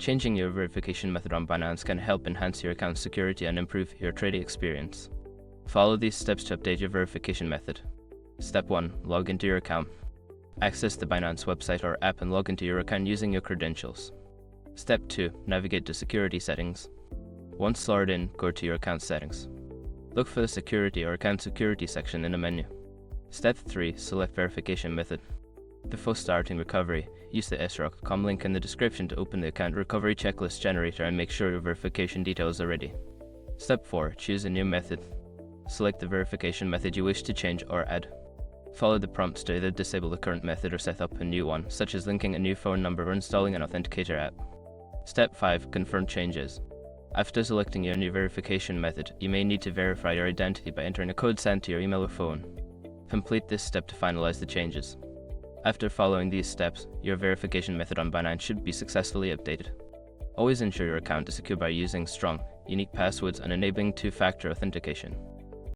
Changing your verification method on Binance can help enhance your account security and improve your trading experience. Follow these steps to update your verification method. Step 1. Log into your account. Access the Binance website or app and log into your account using your credentials. Step 2. Navigate to security settings. Once logged in, go to your account settings. Look for the security or account security section in the menu. Step 3. Select verification method. Before starting recovery, use the sroc.com link in the description to open the account recovery checklist generator and make sure your verification details are ready. Step 4. Choose a new method. Select the verification method you wish to change or add. Follow the prompts to either disable the current method or set up a new one, such as linking a new phone number or installing an authenticator app. Step 5. Confirm changes. After selecting your new verification method, you may need to verify your identity by entering a code sent to your email or phone. Complete this step to finalize the changes. After following these steps, your verification method on Binance should be successfully updated. Always ensure your account is secure by using strong, unique passwords and enabling two-factor authentication.